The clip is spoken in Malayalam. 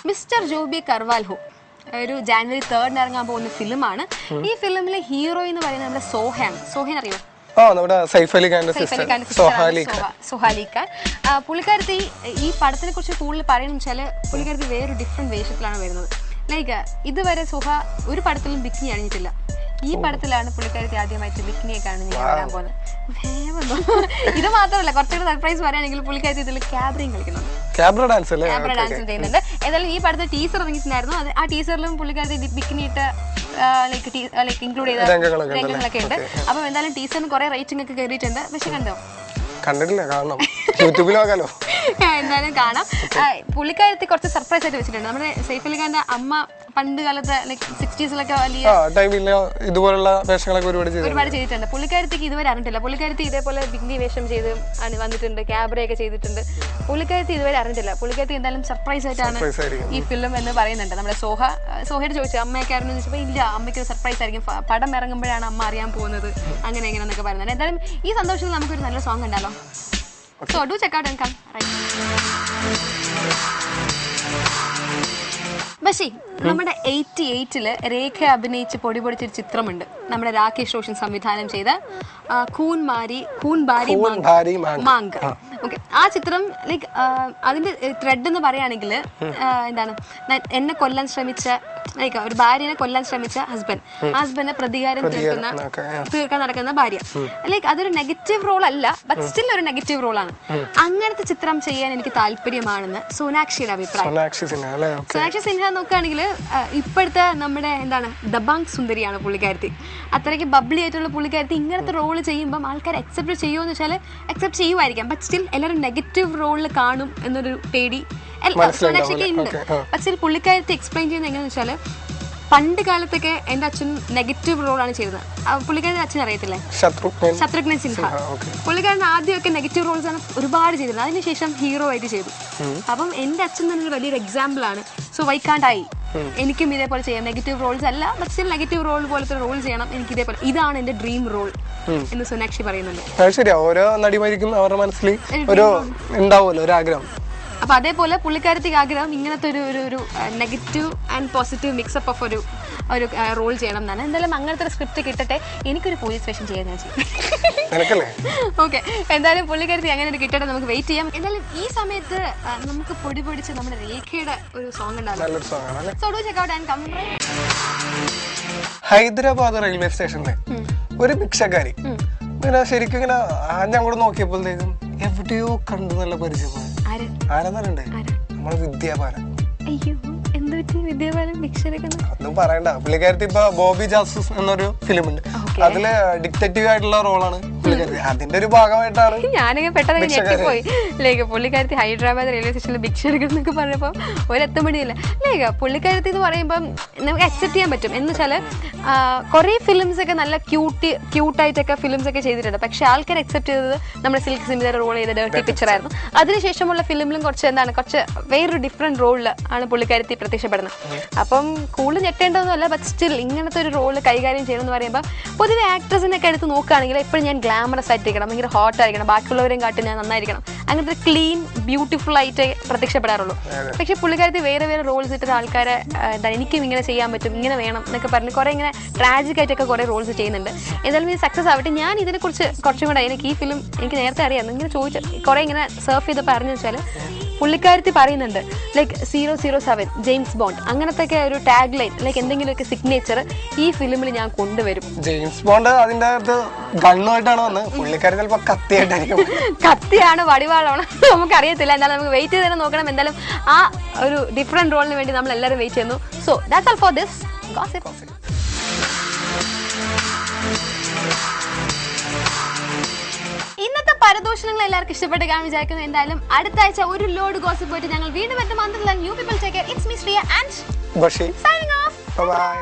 മിസ്റ്റർ ജോബി കർവാൽഹോ ഒരു January 3 ഇറങ്ങാൻ പോകുന്ന ഫിലിമാണ്. ഈ ഫിലിമിലെ ഹീറോ എന്ന് പറയുന്നത് നമ്മുടെ സോഹയാണ്. സോഹൻ അറിയോ? പുള്ളിക്കാരത്തി ഈ പടത്തിനെ കുറിച്ച് കൂടുതൽ പറയുന്നത് വെച്ചാൽ പുള്ളിക്കാരത്തി വേറൊരു ഡിഫറെന്റ് വേഷത്തിലാണ് വരുന്നത്. ലൈക്ക് ഇതുവരെ സുഹ ഒരു പടത്തിലും ബിക്കിനി അണിഞ്ഞിട്ടില്ല. ഈ പടത്തിലാണ് പുള്ളിക്കാരത്തി ആദ്യമായിട്ട് ബിക്കിനിയൊക്കെ അണിഞ്ഞ് വരാൻ പോകുന്നത്. ഇത് മാത്രമല്ല, കുറച്ചുകൂടെ സർപ്രൈസ് പറയുകയാണെങ്കിൽ പുള്ളിക്കാരത്തി ഇതിൽ ക്യാബ്രയും കളിക്കുന്നുണ്ട്, ക്യാബ്ര ഡാൻസ് ചെയ്യുന്നുണ്ട്. ഏതായാലും ഈ പടത്തെ ടീസർ ഇറങ്ങിയിട്ടുണ്ടായിരുന്നു. ആ ടീസറിലും പുള്ളിക്കാരത്തി ബിക്കിനി ഇട്ട് ലൈക്ക് ഇൻക്ലൂഡ് ചെയ്ത രംഗങ്ങളൊക്കെ ഉണ്ട്. അപ്പം എന്തായാലും ടീസറിന് കുറെ റേറ്റിംഗ് ഒക്കെ കയറിയിട്ടുണ്ട്. പക്ഷെ കണ്ടോ? കണ്ടിട്ടില്ല, കാണണം, യൂട്യൂബിൽ നോക്കാലോ. എന്തായാലും കാണാം. പുള്ളിക്കാരത്തി കുറച്ച് സർപ്രൈസ് ആയിട്ട് വെച്ചിട്ടുണ്ട്. നമ്മുടെ സൈഫ് അലി ഖാന്റെ അമ്മ പണ്ട് കാലത്ത് ലൈക്ക് 60s ഇതുപോലുള്ള വേഷങ്ങളൊക്കെ ഒരുപാട് ചെയ്തിട്ടുണ്ട്. പുള്ളിക്കാരത്തിക്ക് ഇതുവരെ അറിഞ്ഞിട്ടില്ല. പുള്ളിക്കാരത്തി ഇതേപോലെ ബിഗ്നി വേഷം ചെയ്ത് വന്നിട്ടുണ്ട്, ക്യാബ്രയൊക്കെ ചെയ്തിട്ടുണ്ട്. പുള്ളിക്കാരത്തി ഇതുവരെ അറിഞ്ഞിട്ടില്ല. പുള്ളിക്കാരത്തി എന്തായാലും സർപ്രൈസ് ആയിട്ടാണ് ഈ ഫിലിം എന്ന് പറയുന്നുണ്ട്. നമ്മുടെ സോഹയോട് ചോദിച്ചു അമ്മയൊക്കെ അറിഞ്ഞു ചോദിച്ചപ്പോൾ ഇല്ല, അമ്മയ്ക്ക് ഒരു സർപ്രൈസ് ആയിരിക്കും, പടം ഇറങ്ങുമ്പോഴാണ് അമ്മ അറിയാൻ പോകുന്നത്, അങ്ങനെ എങ്ങനെയെന്നൊക്കെ പറയുന്നത്. എന്തായാലും ഈ സന്തോഷത്തിൽ നമുക്കൊരു നല്ല സോങ് ഉണ്ടല്ലോ. So do check out and come. Right. പക്ഷേ നമ്മുടെ 88-ല് രേഖ അഭിനയിച്ച് പൊടി പൊടിച്ചൊരു ചിത്രമുണ്ട്, നമ്മുടെ രാകേഷ് റോഷൻ സംവിധാനം ചെയ്ത കൂൻ ബാരി മാങ്ക്. ഓക്കെ, ആ ചിത്രം ലൈക്ക് അതിന്റെ ത്രെഡ് എന്ന് പറയുകയാണെങ്കിൽ എന്താണ്, എന്നെ കൊല്ലാൻ ശ്രമിച്ച ലൈക്ക് ഒരു ഭാര്യനെ കൊല്ലാൻ ശ്രമിച്ച ഹസ്ബൻഡിനെ പ്രതികാരം തീർക്കാൻ നടക്കുന്ന ഭാര്യ. ലൈക്ക് അതൊരു നെഗറ്റീവ് റോൾ അല്ല, ബട്ട് സ്റ്റിൽ ഒരു നെഗറ്റീവ് റോളാണ്. അങ്ങനത്തെ ചിത്രം ചെയ്യാൻ എനിക്ക് താല്പര്യമാണെന്ന് സോനാക്ഷിയുടെ അഭിപ്രായം. സോനാക്ഷി സിൻഹ നോക്കുകയാണെങ്കിൽ ഇപ്പോഴത്തെ നമ്മുടെ എന്താണ് ദബാങ് സുന്ദരിയാണ് പുള്ളിക്കാരത്തി. അത്രയ്ക്ക് ബബ്ലി ആയിട്ടുള്ള പുള്ളിക്കാരത്തി ഇങ്ങനത്തെ റോള് ചെയ്യുമ്പം ആൾക്കാർ അക്സെപ്റ്റ് ചെയ്യുമോ എന്ന് വെച്ചാൽ അക്സെപ്റ്റ് ചെയ്യുമായിരിക്കാം, ബട്ട് സ്റ്റിൽ എല്ലാവരും നെഗറ്റീവ് റോളിൽ കാണും എന്നൊരു പേടി സോനാക്ഷിക്ക് ഉണ്ട്. പക്ഷേ പുള്ളിക്കാരത്തി എക്സ്പ്ലെയിൻ ചെയ്യുന്നത് എങ്ങനെയാണെന്ന് വെച്ചാൽ പണ്ട് കാലത്തൊക്കെ എൻ്റെ അച്ഛൻ നെഗറ്റീവ് റോളാണ് ചെയ്തത്. പുള്ളിക്കാരൻ്റെ അച്ഛൻ അറിയത്തില്ലേ, ശത്രുഘ്ന സിൻഹ. പുള്ളിക്കാരൻ ആദ്യമൊക്കെ നെഗറ്റീവ് റോൾസ് ആണ് ഒരുപാട് ചെയ്തിരുന്നത്, അതിനുശേഷം ഹീറോ ആയിട്ട് ചെയ്തു. അപ്പം എൻ്റെ അച്ഛൻ തന്നെ വലിയൊരു എക്സാമ്പിൾ ആണ്. സോ വൈ കാൻറ്റ് ഐ, എനിക്കും ഇതേപോലെ ചെയ്യാം. നെഗറ്റീവ് റോൾസ് അല്ല, ബട്ട് സ്റ്റിൽ നെഗറ്റീവ് റോൾ പോലത്തെ റോൾ ചെയ്യണം എനിക്ക് ഇതേപോലെ, ഇതാണ് എൻ്റെ ഡ്രീം റോൾ എന്ന് സോനാക്ഷി പറയുന്നുണ്ട്. ശരിയാ, ഓരോ നടിമാർക്കും അവരുടെ മനസ്സിൽ ഒരു ഉണ്ടാവുമല്ലോ ഒരു ആഗ്രഹം. അപ്പൊ അതേപോലെ പുള്ളിക്കാരത്തിക്ക് ആഗ്രഹം ഇങ്ങനത്തെ ഒരു negative and positive mix-up of ഒരു റോൾ ചെയ്യണം എന്നാണ്. എന്തായാലും അങ്ങനത്തെ ഒരു സ്ക്രിപ്റ്റ് കിട്ടട്ടെ, എനിക്കൊരു പോലീസ് വേഷം ചെയ്യാൻ ഞാൻ ചെയ്യും. ഓക്കെ, എന്തായാലും പുള്ളിക്കാരത്തി അങ്ങനെ ഒരു കിട്ടട്ടെ, നമുക്ക് വെയിറ്റ് ചെയ്യാം. എന്തായാലും ഈ സമയത്ത് നമുക്ക് പൊടി പൊടിച്ച് നമ്മുടെ രേഖയുടെ ഒരു സോങ് ഉണ്ടാകും. ഹൈദരാബാദ് റെയിൽവേ സ്റ്റേഷനിലെ ഒരു ഭിക്ഷക്കാരി ഇങ്ങനെ ശരിക്കും ഇങ്ങനെ ഞങ്ങോട്ട് നോക്കിയപ്പോഴത്തേക്കും എവിടെയോ കണ്ടു നല്ല പരിചയമാണ്. ആരെന്നല്ലേ നമ്മള് വിദ്യാപാലൻ. അയ്യോ, എന്ത് പറ്റി വിദ്യാപാലൻ ഭിക്ഷരൊക്കെ ഒന്നും പറയണ്ട. പുള്ളിക്കാരത്തി ഇപ്പൊ ബോബി ജാസൂസ് എന്നൊരു ഫിലിം ഉണ്ട്, അതില് ഡിറ്റക്റ്റീവ് ആയിട്ടുള്ള റോളാണ് പുള്ളിക്കാരത്തി. അതിന്റെ ഒരു ഭാഗമായിട്ടാണ് ഞാനൊക്കെ പെട്ടെന്ന് ഞെട്ടിപ്പോയി. ലൈക്ക് പുള്ളിക്കാരത്തി ഹൈദരാബാദ് റെയിൽവേ സ്റ്റേഷനിൽ ഭിക്ഷരൊക്കെ എന്നൊക്കെ പറഞ്ഞപ്പോൾ ഒരെത്തുമണിയില്ല. ലൈക്ക് പുള്ളിക്കാരത്തി എന്ന് പറയുമ്പോൾ നമുക്ക് അക്സെപ്റ്റ് ചെയ്യാൻ പറ്റും. എന്ന് വെച്ചാൽ കുറേ ഫിലിംസ് ഒക്കെ നല്ല ക്യൂട്ടായിട്ടൊക്കെ ഫിലിംസ് ഒക്കെ ചെയ്തിട്ടുണ്ട്. പക്ഷെ ആൾക്കാർ അക്സെപ്റ്റ് ചെയ്തത് നമ്മുടെ സിൽക്ക് സിമിലർ റോൾ ചെയ്ത ഡേർട്ടി പിക്ചർ ആയിരുന്നു. അതിനുശേഷമുള്ള ഫിലിമിലും കുറച്ച് വേറൊരു ഡിഫറെന്റ് റോളിൽ ആണ് പുള്ളിക്കാരത്തി പ്രത്യക്ഷപ്പെടുന്നത്. അപ്പം കൂടുതൽ ഞെട്ടേണ്ടതൊന്നുമല്ല, ബട്ട് സ്റ്റിൽ ഇങ്ങനത്തെ ഒരു റോള് കൈകാര്യം ചെയ്യണമെന്ന് പറയുമ്പോൾ പൊതുവെ ആക്ട്രസിനൊക്കെ എടുത്ത് നോക്കുകയാണെങ്കിൽ എപ്പോഴും ഞാൻ ഗ്ലാമറസ് ആയിട്ടിരിക്കണം, ഭയങ്കര ഹോട്ട് ആയിരിക്കണം, ബാക്കിയുള്ളവരെയും കാട്ടി ഞാൻ നന്നായിരിക്കണം, അങ്ങനത്തെ ക്ലീൻ ബ്യൂട്ടിഫുൾ ആയിട്ട് പ്രത്യക്ഷപ്പെടാറുള്ളൂ. പക്ഷെ പുള്ളിക്കാരത്തി വേറെ റോൾസ് ഇട്ടിട്ട് ആൾക്കാരെ എന്താ എനിക്കും ഇങ്ങനെ ചെയ്യാൻ പറ്റും, ഇങ്ങനെ വേണം എന്നൊക്കെ പറഞ്ഞ് കുറേ ഇങ്ങനെ ട്രാജിക് ആയിട്ടൊക്കെ കുറേ റോൾസ് ചെയ്യുന്നുണ്ട്. എന്തായാലും ഇത് സക്സസ് ആവട്ടെ. ഞാൻ ഇതിനെക്കുറിച്ച് കുറച്ചും കൂടെ എനിക്ക് ഈ ഫിലിം എനിക്ക് നേരത്തെ അറിയാം, ഇങ്ങനെ ചോദിച്ചു കുറേ ഇങ്ങനെ സർഫ് ചെയ്തപ്പോൾ അറിഞ്ഞു വെച്ചാൽ പുള്ളിക്കാരത്തി പറയുന്നുണ്ട് ലൈക്ക് 007 ജെയിംസ് ബോണ്ട് അങ്ങനത്തെ ഒക്കെ ഒരു ടാഗ് ലൈൻ, ലൈക്ക് എന്തെങ്കിലുമൊക്കെ സിഗ്നേച്ചർ ഈ ഫിലിമിൽ ഞാൻ കൊണ്ടുവരും. ജെയിംസ് ബോണ്ട് അതിന്റെ ഗണ്ണുമായിട്ടാണ് വന്നത്, പുള്ളിക്കാരി ചിലപ്പോൾ കത്തിയായിട്ടായിരിക്കും. കത്തിയാണ് വടിവാളാണ് നമുക്കറിയത്തില്ല. എന്തായാലും നമുക്ക് വെയിറ്റ് ചെയ്ത് തന്നെ നോക്കണം. എന്തായാലും ആ ഒരു ഡിഫറെന്റ് റോളിന് വേണ്ടി നമ്മൾ എല്ലാവരും വെയിറ്റ് ചെയ്യുന്നു. So that's all for this gossip. ഇന്നത്തെ പരദൂഷണങ്ങൾ എല്ലാവർക്കും ഇഷ്ടപ്പെട്ട് കാണാൻ വിചാരിക്കുന്നു. എന്തായാലും അടുത്ത ആഴ്ച ഒരു ലോഡ് ഗോസിപ്പ് പോയിട്ട് ഞങ്ങൾ വീണ്ടും എത്തും. New people take care. It's me Shriya and Basheer signing off. By.